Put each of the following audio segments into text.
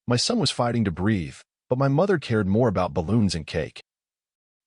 My son was fighting to breathe, but my mother cared more about balloons and cake.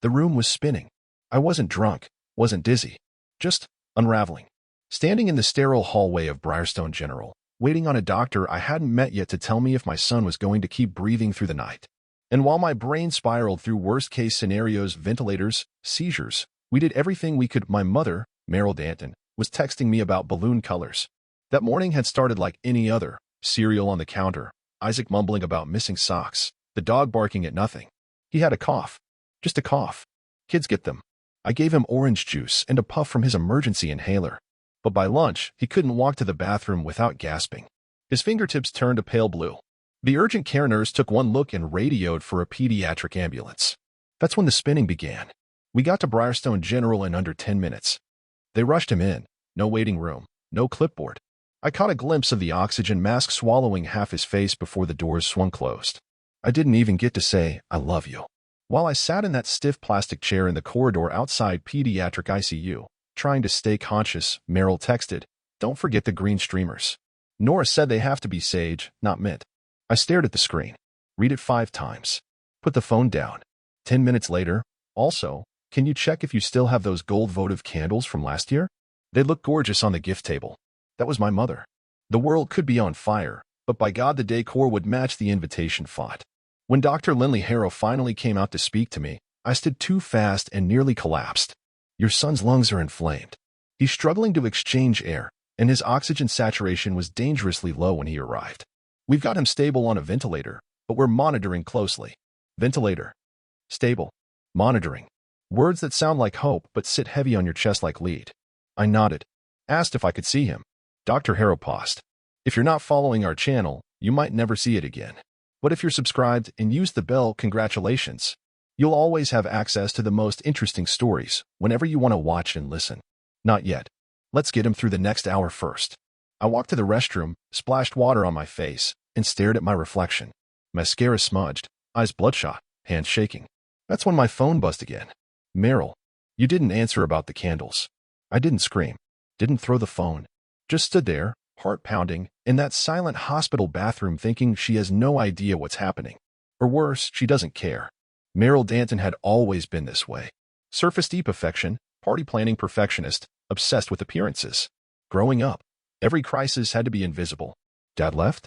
The room was spinning. I wasn't drunk, wasn't dizzy, just unraveling. Standing in the sterile hallway of Briarstone General, waiting on a doctor I hadn't met yet to tell me if my son was going to keep breathing through the night. And while my brain spiraled through worst-case scenarios, ventilators, seizures, we did everything we could. My mother, Meryl Danton, was texting me about balloon colors. That morning had started like any other. Cereal on the counter, Isaac mumbling about missing socks, the dog barking at nothing. He had a cough. Just a cough. Kids get them. I gave him orange juice and a puff from his emergency inhaler. But by lunch, he couldn't walk to the bathroom without gasping. His fingertips turned a pale blue. The urgent care nurse took one look and radioed for a pediatric ambulance. That's when the spinning began. We got to Briarstone General in under 10 minutes. They rushed him in. No waiting room. No clipboard. I caught a glimpse of the oxygen mask swallowing half his face before the doors swung closed. I didn't even get to say, "I love you." While I sat in that stiff plastic chair in the corridor outside pediatric ICU, trying to stay conscious, Meryl texted, "Don't forget the green streamers." Norah said they have to be sage, not mint. I stared at the screen. Read it 5 times. Put the phone down. 10 minutes later, also, can you check if you still have those gold votive candles from last year? They look gorgeous on the gift table. That was my mother. The world could be on fire, but by God the decor would match the invitation font. When Dr. Linley Harrow finally came out to speak to me, I stood too fast and nearly collapsed. Your son's lungs are inflamed. He's struggling to exchange air, and his oxygen saturation was dangerously low when he arrived. We've got him stable on a ventilator, but we're monitoring closely. Ventilator. Stable. Monitoring. Words that sound like hope but sit heavy on your chest like lead. I nodded. Asked if I could see him. Dr. Harrow paused. If you're not following our channel, you might never see it again. But if you're subscribed and use the bell, congratulations. You'll always have access to the most interesting stories whenever you want to watch and listen. Not yet. Let's get him through the next hour first. I walked to the restroom, splashed water on my face, and stared at my reflection. Mascara smudged, eyes bloodshot, hands shaking. That's when my phone buzzed again. Meryl, you didn't answer about the candles. I didn't scream. Didn't throw the phone. Just stood there, heart pounding, in that silent hospital bathroom thinking she has no idea what's happening. Or worse, she doesn't care. Meryl Danton had always been this way. Surface deep affection, party planning perfectionist, obsessed with appearances. Growing up, every crisis had to be invisible. Dad left?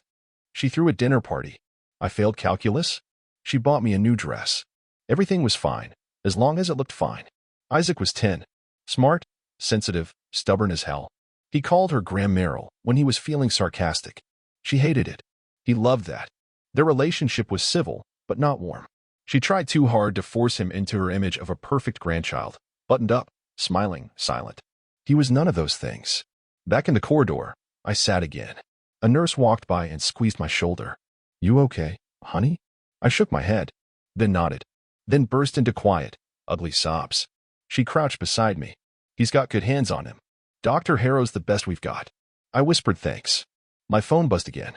She threw a dinner party. I failed calculus? She bought me a new dress. Everything was fine, as long as it looked fine. Isaac was 10. Smart, sensitive, stubborn as hell. He called her Grandma Meryl when he was feeling sarcastic. She hated it. He loved that. Their relationship was civil, but not warm. She tried too hard to force him into her image of a perfect grandchild, buttoned up, smiling, silent. He was none of those things. Back in the corridor, I sat again. A nurse walked by and squeezed my shoulder. You okay, honey? I shook my head, then nodded, then burst into quiet, ugly sobs. She crouched beside me. He's got good hands on him. Dr. Harrow's the best we've got. I whispered thanks. My phone buzzed again.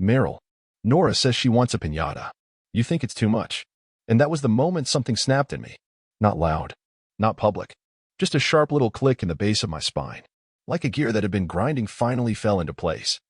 Meryl. Norah says she wants a piñata. You think it's too much? And that was the moment something snapped in me. Not loud. Not public. Just a sharp little click in the base of my spine. Like a gear that had been grinding finally fell into place.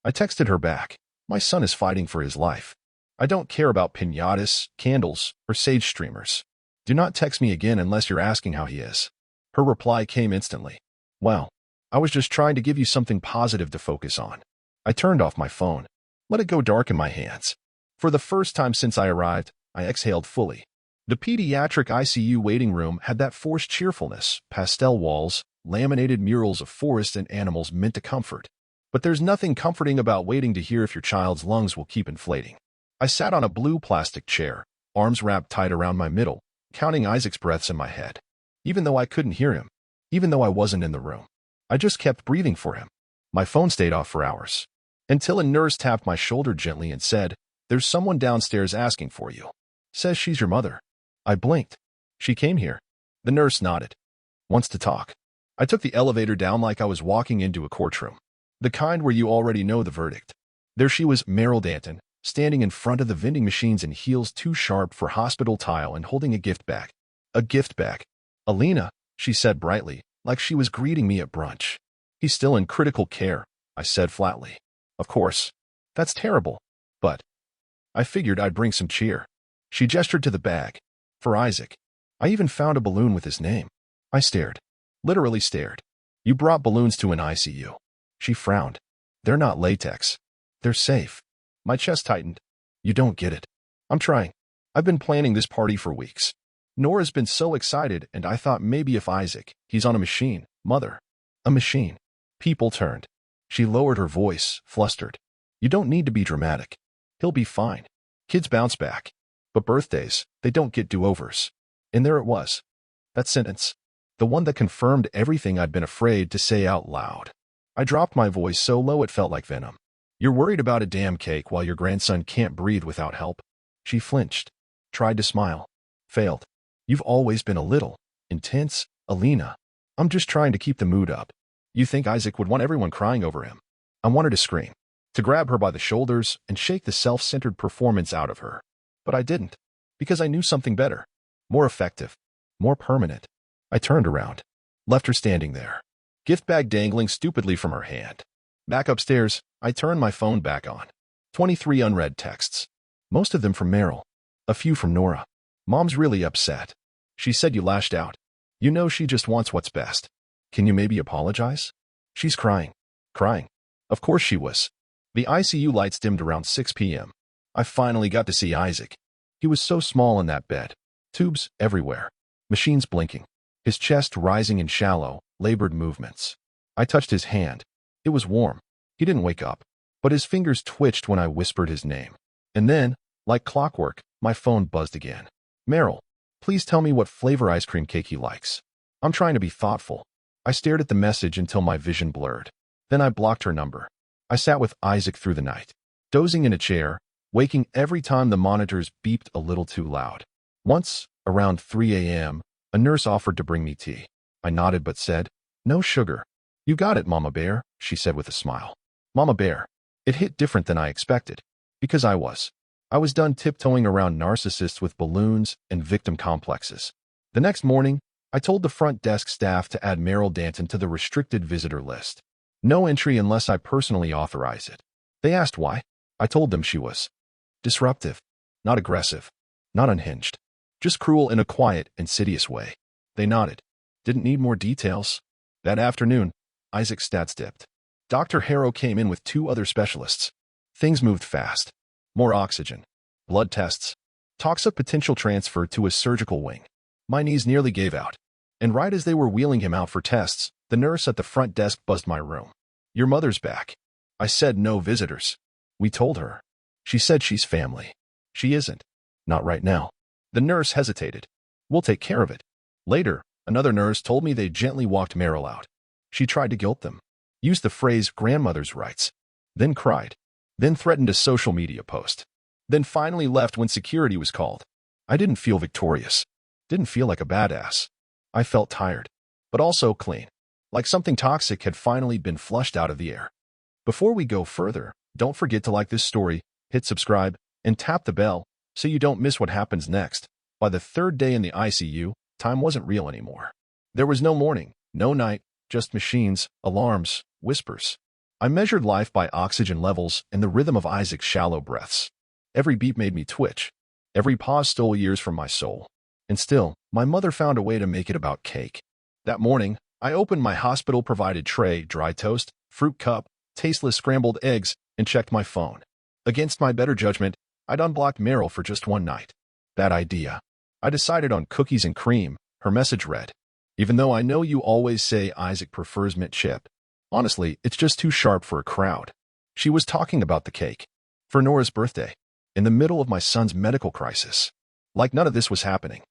I texted her back. My son is fighting for his life. I don't care about piñatas, candles, or sage streamers. Do not text me again unless you're asking how he is. Her reply came instantly. Well, I was just trying to give you something positive to focus on. I turned off my phone. Let it go dark in my hands. For the first time since I arrived, I exhaled fully. The pediatric ICU waiting room had that forced cheerfulness, pastel walls, laminated murals of forests and animals meant to comfort. But there's nothing comforting about waiting to hear if your child's lungs will keep inflating. I sat on a blue plastic chair, arms wrapped tight around my middle, counting Isaac's breaths in my head. Even though I couldn't hear him, even though I wasn't in the room, I just kept breathing for him. My phone stayed off for hours. Until a nurse tapped my shoulder gently and said, "There's someone downstairs asking for you. Says she's your mother." I blinked. She came here. The nurse nodded. Wants to talk. I took the elevator down like I was walking into a courtroom. The kind where you already know the verdict. There she was, Meryl Danton, standing in front of the vending machines in heels too sharp for hospital tile and holding a gift bag. A gift bag. Alina, she said brightly, like she was greeting me at brunch. He's still in critical care, I said flatly. Of course. That's terrible. But I figured I'd bring some cheer. She gestured to the bag. For Isaac. I even found a balloon with his name. I stared. Literally stared. You brought balloons to an ICU. She frowned. They're not latex. They're safe. My chest tightened. You don't get it. I'm trying. I've been planning this party for weeks. Norah's been so excited, and I thought maybe if Isaac, he's on a machine. Mother. A machine. People turned. She lowered her voice, flustered. You don't need to be dramatic. He'll be fine. Kids bounce back. But birthdays, they don't get do-overs. And there it was. That sentence. The one that confirmed everything I'd been afraid to say out loud. I dropped my voice so low it felt like venom. You're worried about a damn cake while your grandson can't breathe without help? She flinched. Tried to smile. Failed. You've always been a little intense, Alina. I'm just trying to keep the mood up. You think Isaac would want everyone crying over him? I wanted to scream, to grab her by the shoulders and shake the self-centered performance out of her. But I didn't, because I knew something better, more effective, more permanent. I turned around, left her standing there, gift bag dangling stupidly from her hand. Back upstairs, I turned my phone back on. 23 unread texts. Most of them from Meryl. A few from Norah. Mom's really upset. She said you lashed out. You know she just wants what's best. Can you maybe apologize? She's crying. Crying. Of course she was. The ICU lights dimmed around 6 p.m. I finally got to see Isaac. He was so small in that bed. Tubes everywhere. Machines blinking. His chest rising in shallow, labored movements. I touched his hand. It was warm. He didn't wake up, but his fingers twitched when I whispered his name. And then, like clockwork, my phone buzzed again. Meryl, please tell me what flavor ice cream cake he likes. I'm trying to be thoughtful. I stared at the message until my vision blurred. Then I blocked her number. I sat with Isaac through the night, dozing in a chair, waking every time the monitors beeped a little too loud. Once, around 3 a.m., a nurse offered to bring me tea. I nodded but said, "No sugar." "You got it, Mama Bear," she said with a smile. Mama Bear. It hit different than I expected. Because I was done tiptoeing around narcissists with balloons and victim complexes. The next morning, I told the front desk staff to add Meryl Danton to the restricted visitor list. No entry unless I personally authorize it. They asked why. I told them she was disruptive, not aggressive, not unhinged, just cruel in a quiet, insidious way. They nodded. Didn't need more details. That afternoon, Isaac's stats dipped. Dr. Harrow came in with 2 other specialists. Things moved fast. More oxygen, blood tests, talks of potential transfer to a surgical wing. My knees nearly gave out. And right as they were wheeling him out for tests, the nurse at the front desk buzzed my room. "Your mother's back." I said no visitors. We told her. She said she's family. She isn't. Not right now. The nurse hesitated. "We'll take care of it." Later, another nurse told me they gently walked Meryl out. She tried to guilt them. Used the phrase grandmother's rights. Then cried. Then threatened a social media post. Then finally left when security was called. I didn't feel victorious. Didn't feel like a badass. I felt tired, but also clean. Like something toxic had finally been flushed out of the air. Before we go further, don't forget to like this story, hit subscribe, and tap the bell so you don't miss what happens next. By the 3rd day in the ICU, time wasn't real anymore. There was no morning, no night, just machines, alarms, whispers. I measured life by oxygen levels and the rhythm of Isaac's shallow breaths. Every beat made me twitch. Every pause stole years from my soul. And still, my mother found a way to make it about cake. That morning, I opened my hospital-provided tray, dry toast, fruit cup, tasteless scrambled eggs, and checked my phone. Against my better judgment, I'd unblocked Meryl for just one night. Bad idea. I decided on cookies and cream, her message read. Even though I know you always say Isaac prefers mint chip. Honestly, it's just too sharp for a crowd. She was talking about the cake. For Norah's birthday. In the middle of my son's medical crisis. Like none of this was happening.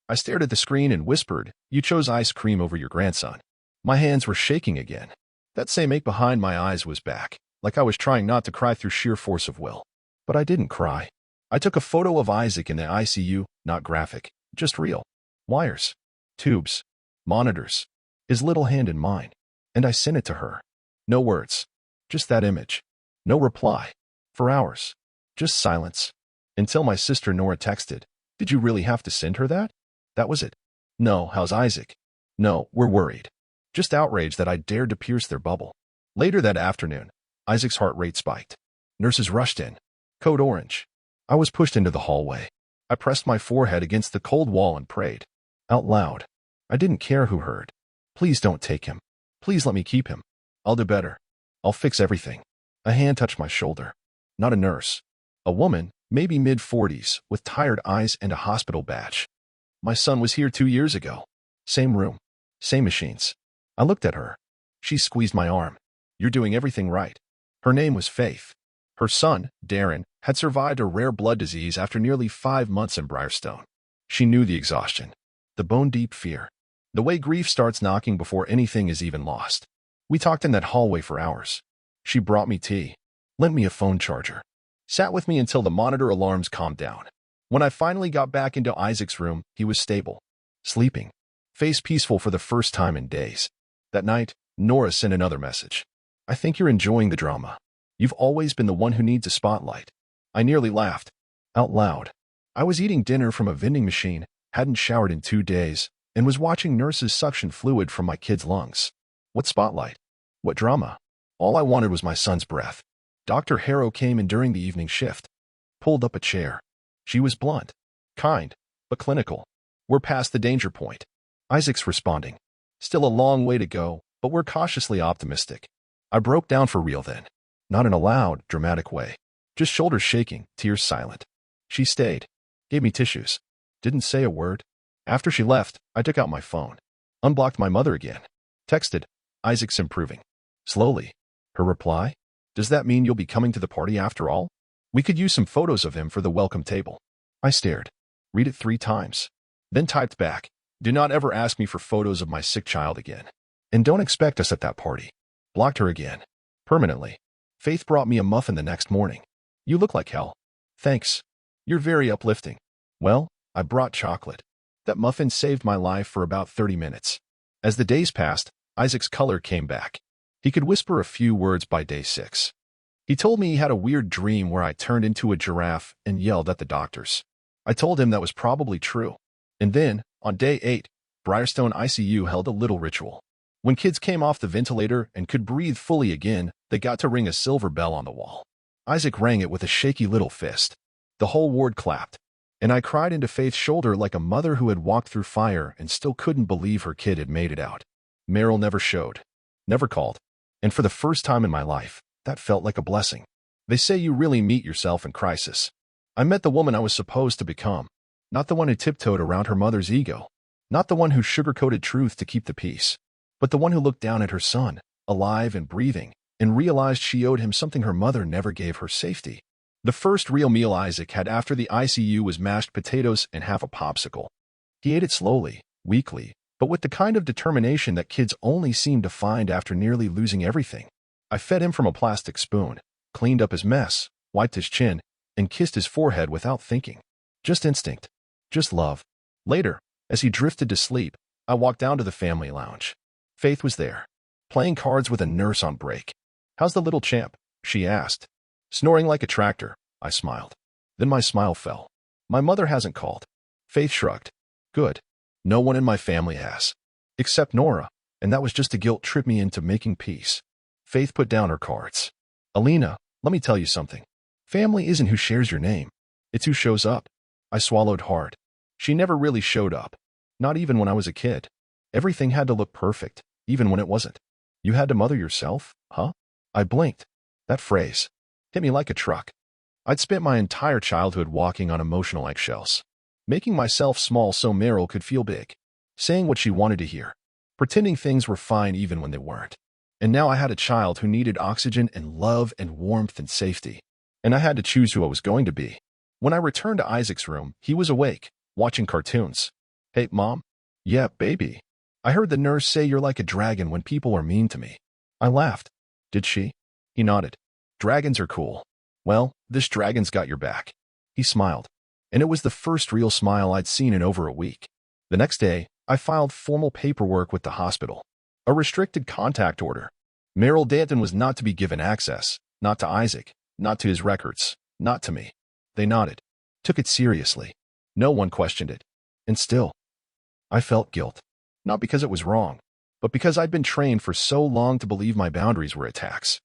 I stared at the screen and whispered, "You chose ice cream over your grandson." My hands were shaking again. That same ache behind my eyes was back, like I was trying not to cry through sheer force of will. But I didn't cry. I took a photo of Isaac in the ICU, not graphic, just real. Wires. Tubes. Monitors. His little hand in mine. And I sent it to her. No words. Just that image. No reply. For hours. Just silence. Until my sister Norah texted, "Did you really have to send her that?" That was it. "No, how's Isaac?" "No, we're worried." Just outraged that I dared to pierce their bubble. Later that afternoon, Isaac's heart rate spiked. Nurses rushed in. Code orange. I was pushed into the hallway. I pressed my forehead against the cold wall and prayed. Out loud. I didn't care who heard. Please don't take him. Please let me keep him. I'll do better. I'll fix everything. A hand touched my shoulder. Not a nurse. A woman, maybe mid-40s, with tired eyes and a hospital badge. My son was here 2 years ago. Same room. Same machines. I looked at her. She squeezed my arm. You're doing everything right. Her name was Faith. Her son, Darren, had survived a rare blood disease after nearly 5 months in Briarstone. She knew the exhaustion, the bone-deep fear, the way grief starts knocking before anything is even lost. We talked in that hallway for hours. She brought me tea, lent me a phone charger, sat with me until the monitor alarms calmed down. When I finally got back into Isaac's room, he was stable, sleeping, face peaceful for the first time in days. That night, Norah sent another message. I think you're enjoying the drama. You've always been the one who needs a spotlight. I nearly laughed. Out loud. I was eating dinner from a vending machine, hadn't showered in 2 days, and was watching nurses suction fluid from my kid's lungs. What spotlight? What drama? All I wanted was my son's breath. Dr. Harrow came in during the evening shift. Pulled up a chair. She was blunt, kind, but clinical. We're past the danger point. Isaac's responding. Still a long way to go, but we're cautiously optimistic. I broke down for real then. Not in a loud, dramatic way. Just shoulders shaking, tears silent. She stayed. Gave me tissues. Didn't say a word. After she left, I took out my phone. Unblocked my mother again. Texted, Isaac's improving. Slowly. Her reply? Does that mean you'll be coming to the party after all? We could use some photos of him for the welcome table. I stared. Read it 3 times. Then typed back. Do not ever ask me for photos of my sick child again. And don't expect us at that party. Blocked her again. Permanently. Faith brought me a muffin the next morning. You look like hell. Thanks. You're very uplifting. Well, I brought chocolate. That muffin saved my life for about 30 minutes. As the days passed, Isaac's color came back. He could whisper a few words by day 6. He told me he had a weird dream where I turned into a giraffe and yelled at the doctors. I told him that was probably true. And then, on day 8, Briarstone ICU held a little ritual. When kids came off the ventilator and could breathe fully again, they got to ring a silver bell on the wall. Isaac rang it with a shaky little fist. The whole ward clapped, and I cried into Faith's shoulder like a mother who had walked through fire and still couldn't believe her kid had made it out. Meryl never showed, never called, and for the first time in my life, that felt like a blessing. They say you really meet yourself in crisis. I met the woman I was supposed to become, not the one who tiptoed around her mother's ego, not the one who sugar-coated truth to keep the peace, but the one who looked down at her son, alive and breathing, and realized she owed him something her mother never gave her: safety. The first real meal Isaac had after the ICU was mashed potatoes and half a popsicle. He ate it slowly, weakly, but with the kind of determination that kids only seem to find after nearly losing everything. I fed him from a plastic spoon, cleaned up his mess, wiped his chin, and kissed his forehead without thinking. Just instinct. Just love. Later, as he drifted to sleep, I walked down to the family lounge. Faith was there, playing cards with a nurse on break. How's the little champ? She asked. Snoring like a tractor, I smiled. Then my smile fell. My mother hasn't called. Faith shrugged. Good. No one in my family has. Except Norah, and that was just to guilt trip me into making peace. Faith put down her cards. Alina, let me tell you something. Family isn't who shares your name. It's who shows up. I swallowed hard. She never really showed up. Not even when I was a kid. Everything had to look perfect, even when it wasn't. You had to mother yourself, huh? I blinked. That phrase hit me like a truck. I'd spent my entire childhood walking on emotional eggshells, making myself small so Meryl could feel big, saying what she wanted to hear, pretending things were fine even when they weren't. And now I had a child who needed oxygen and love and warmth and safety, and I had to choose who I was going to be. When I returned to Isaac's room, he was awake, watching cartoons. Hey, Mom? Yeah, baby. I heard the nurse say you're like a dragon when people are mean to me. I laughed. Did she? He nodded. Dragons are cool. Well, this dragon's got your back. He smiled, and it was the first real smile I'd seen in over a week. The next day, I filed formal paperwork with the hospital. A restricted contact order. Meryl Danton was not to be given access, not to Isaac, not to his records, not to me. They nodded, took it seriously. No one questioned it. And still, I felt guilt. Not because it was wrong, but because I'd been trained for so long to believe my boundaries were attacks.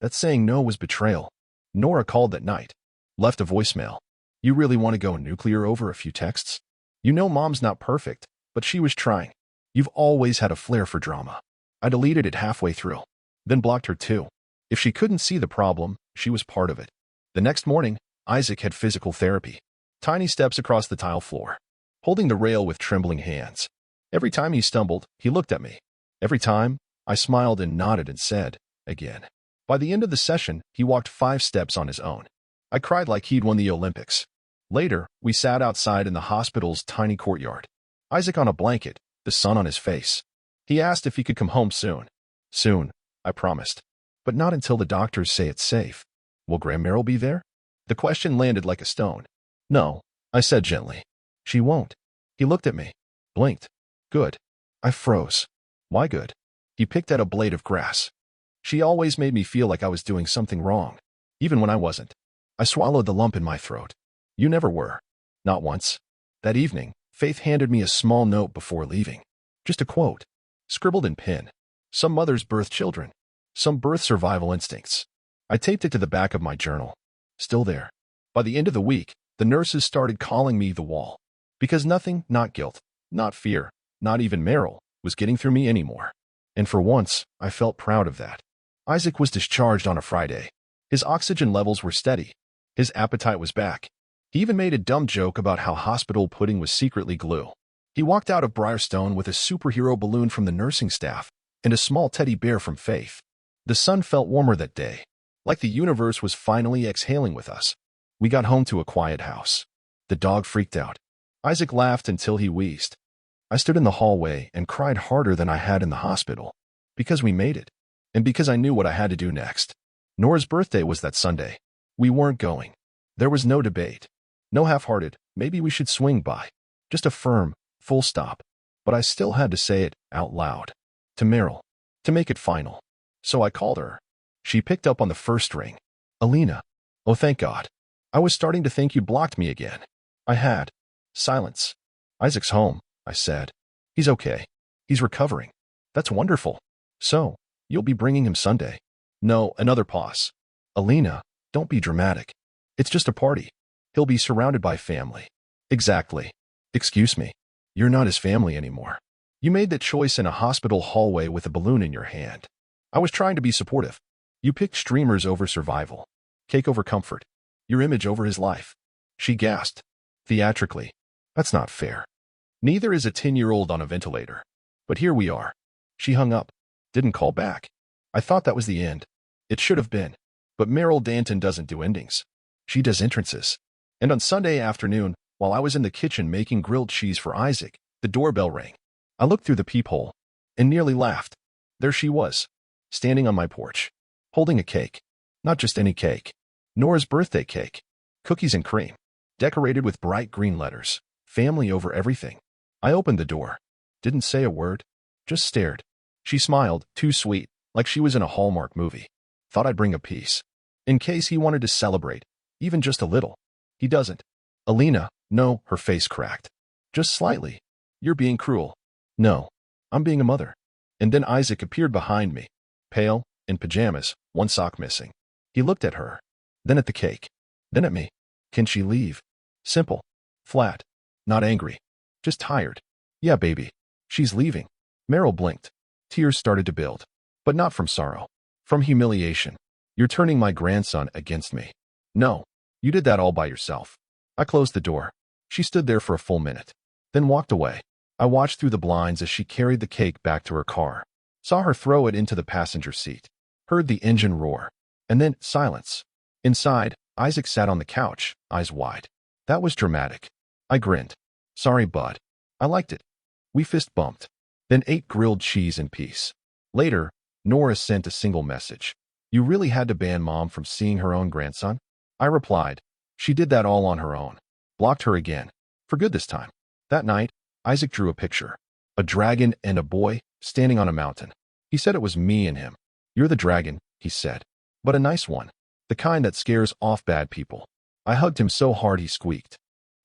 That saying no was betrayal. Norah called that night, left a voicemail. You really want to go nuclear over a few texts? You know Mom's not perfect, but she was trying. You've always had a flair for drama. I deleted it halfway through, then blocked her too. If she couldn't see the problem, she was part of it. The next morning, Isaac had physical therapy. Tiny steps across the tile floor, holding the rail with trembling hands. Every time he stumbled, he looked at me. Every time, I smiled and nodded and said, again. By the end of the session, he walked 5 steps on his own. I cried like he'd won the Olympics. Later, we sat outside in the hospital's tiny courtyard. Isaac on a blanket, the sun on his face. He asked if he could come home soon. Soon, I promised. But not until the doctors say it's safe. Will Meryl be there? The question landed like a stone. No, I said gently. She won't. He looked at me. Blinked. Good. I froze. Why good? He picked at a blade of grass. She always made me feel like I was doing something wrong, even when I wasn't. I swallowed the lump in my throat. You never were. Not once. That evening, Faith handed me a small note before leaving. Just a quote, scribbled in pen. Some mothers birth children. Some birth survival instincts. I taped it to the back of my journal. Still there. By the end of the week, the nurses started calling me the wall. Because nothing, not guilt, not fear, not even Meryl, was getting through me anymore. And for once, I felt proud of that. Isaac was discharged on a Friday. His oxygen levels were steady. His appetite was back. He even made a dumb joke about how hospital pudding was secretly glue. He walked out of Briarstone with a superhero balloon from the nursing staff and a small teddy bear from Faith. The sun felt warmer that day, like the universe was finally exhaling with us. We got home to a quiet house. The dog freaked out. Isaac laughed until he wheezed. I stood in the hallway and cried harder than I had in the hospital. Because we made it. And because I knew what I had to do next. Norah's birthday was that Sunday. We weren't going. There was no debate. No half-hearted, maybe we should swing by. Just a firm, full stop. But I still had to say it out loud. To Meryl. To make it final. So I called her. She picked up on the first ring. Alina. Oh, thank God. I was starting to think you blocked me again. I had. Silence. Isaac's home, I said. He's okay. He's recovering. That's wonderful. So, you'll be bringing him Sunday? No, another pause. Alina, don't be dramatic. It's just a party. He'll be surrounded by family. Exactly. Excuse me. You're not his family anymore. You made that choice in a hospital hallway with a balloon in your hand. I was trying to be supportive. You picked streamers over survival. Cake over comfort. Your image over his life. She gasped. Theatrically. That's not fair. Neither is a 10-year-old on a ventilator. But here we are. She hung up. Didn't call back. I thought that was the end. It should have been. But Meryl Danton doesn't do endings. She does entrances. And on Sunday afternoon, while I was in the kitchen making grilled cheese for Isaac, the doorbell rang. I looked through the peephole and nearly laughed. There she was, standing on my porch, holding a cake. Not just any cake. Norah's birthday cake. Cookies and cream. Decorated with bright green letters. Family over everything. I opened the door. Didn't say a word. Just stared. She smiled, too sweet, like she was in a Hallmark movie. Thought I'd bring a piece. In case he wanted to celebrate. Even just a little. He doesn't. Alina, no, her face cracked. Just slightly. You're being cruel. No. I'm being a mother. And then Isaac appeared behind me. Pale, in pajamas, one sock missing. He looked at her. Then at the cake. Then at me. Can she leave? Simple. Flat. Not angry. Just tired. Yeah, baby. She's leaving. Meryl blinked. Tears started to build. But not from sorrow. From humiliation. You're turning my grandson against me. No. You did that all by yourself. I closed the door. She stood there for a full minute. Then walked away. I watched through the blinds as she carried the cake back to her car. Saw her throw it into the passenger seat. Heard the engine roar. And then silence. Inside, Isaac sat on the couch, eyes wide. That was dramatic. I grinned. Sorry, bud. I liked it. We fist bumped. Then ate grilled cheese in peace. Later, Norah sent a single message. You really had to ban Mom from seeing her own grandson? I replied. She did that all on her own. Blocked her again. For good this time. That night, Isaac drew a picture. A dragon and a boy standing on a mountain. He said it was me and him. You're the dragon, he said. But a nice one. The kind that scares off bad people. I hugged him so hard he squeaked.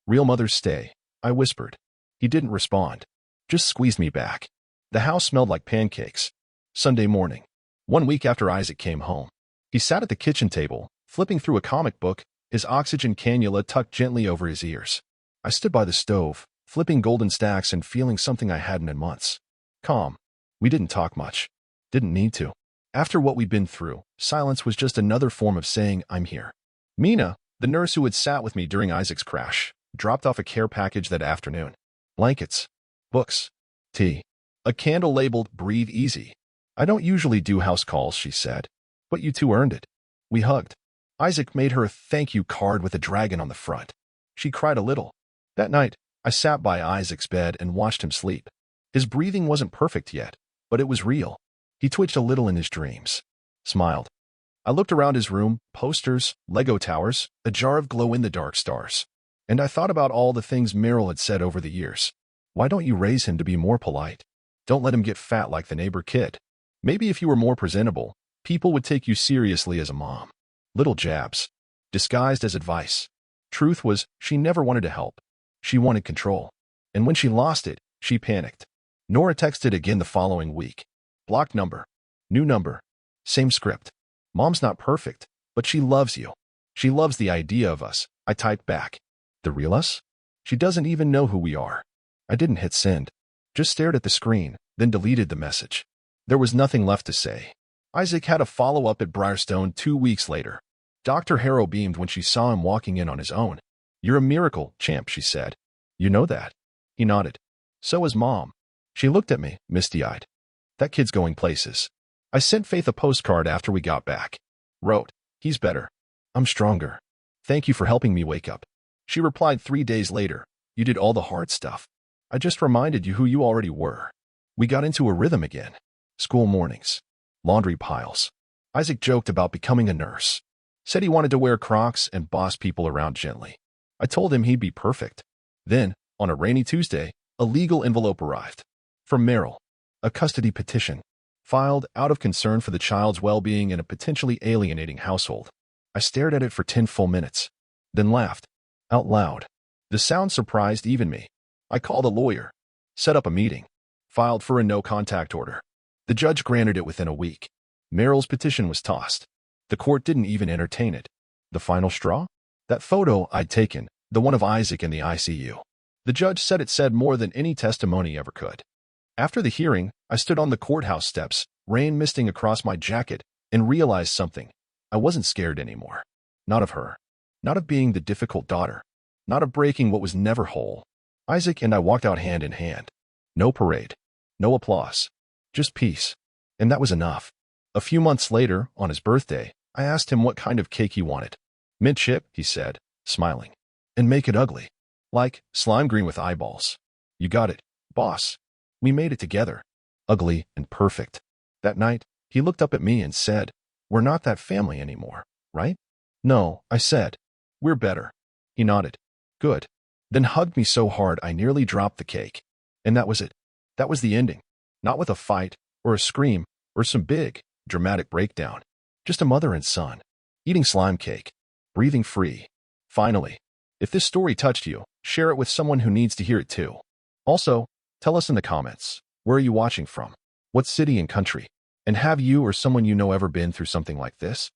Real mothers stay, I whispered. He didn't respond. Just squeezed me back. The house smelled like pancakes. Sunday morning. 1 week after Isaac came home. He sat at the kitchen table, flipping through a comic book, his oxygen cannula tucked gently over his ears. I stood by the stove, flipping golden stacks and feeling something I hadn't in months. Calm. We didn't talk much. Didn't need to. After what we'd been through, silence was just another form of saying, I'm here. Mina, the nurse who had sat with me during Isaac's crash, dropped off a care package that afternoon. Blankets, books, tea, a candle labeled Breathe Easy. I don't usually do house calls, she said, but you two earned it. We hugged. Isaac made her a thank you card with a dragon on the front. She cried a little. That night, I sat by Isaac's bed and watched him sleep. His breathing wasn't perfect yet, but it was real. He twitched a little in his dreams. Smiled. I looked around his room, posters, Lego towers, a jar of glow-in-the-dark stars. And I thought about all the things Meryl had said over the years. Why don't you raise him to be more polite? Don't let him get fat like the neighbor kid. Maybe if you were more presentable, people would take you seriously as a mom. Little jabs, disguised as advice. Truth was, she never wanted to help. She wanted control. And when she lost it, she panicked. Norah texted again the following week. Blocked number. New number. Same script. Mom's not perfect, but she loves you. She loves the idea of us. I typed back. The real us? She doesn't even know who we are. I didn't hit send. Just stared at the screen, then deleted the message. There was nothing left to say. Isaac had a follow-up at Briarstone 2 weeks later. Dr. Harrow beamed when she saw him walking in on his own. You're a miracle, champ, she said. You know that? He nodded. So is Mom. She looked at me, misty-eyed. That kid's going places. I sent Faith a postcard after we got back. Wrote, he's better. I'm stronger. Thank you for helping me wake up. She replied 3 days later, you did all the hard stuff. I just reminded you who you already were. We got into a rhythm again. School mornings. Laundry piles. Isaac joked about becoming a nurse. Said he wanted to wear Crocs and boss people around gently. I told him he'd be perfect. Then, on a rainy Tuesday, a legal envelope arrived. From Meryl. A custody petition. Filed out of concern for the child's well-being in a potentially alienating household. I stared at it for 10 full minutes. Then laughed. Out loud. The sound surprised even me. I called a lawyer. Set up a meeting. Filed for a no-contact order. The judge granted it within a week. Meryl's petition was tossed. The court didn't even entertain it. The final straw? That photo I'd taken, the one of Isaac in the ICU. The judge said it said more than any testimony ever could. After the hearing, I stood on the courthouse steps, rain misting across my jacket, and realized something. I wasn't scared anymore. Not of her. Not of being the difficult daughter. Not of breaking what was never whole. Isaac and I walked out hand in hand. No parade. No applause. Just peace. And that was enough. A few months later, on his birthday, I asked him what kind of cake he wanted. Mint chip, he said, smiling. And make it ugly. Like slime green with eyeballs. You got it, boss. We made it together. Ugly and perfect. That night, he looked up at me and said, we're not that family anymore, right? No, I said. We're better. He nodded. Good. Then hugged me so hard I nearly dropped the cake. And that was it. That was the ending. Not with a fight, or a scream, or some big, dramatic breakdown. Just a mother and son. Eating slime cake. Breathing free. Finally. If this story touched you, share it with someone who needs to hear it too. Also, tell us in the comments, where are you watching from? What city and country? And have you or someone you know ever been through something like this?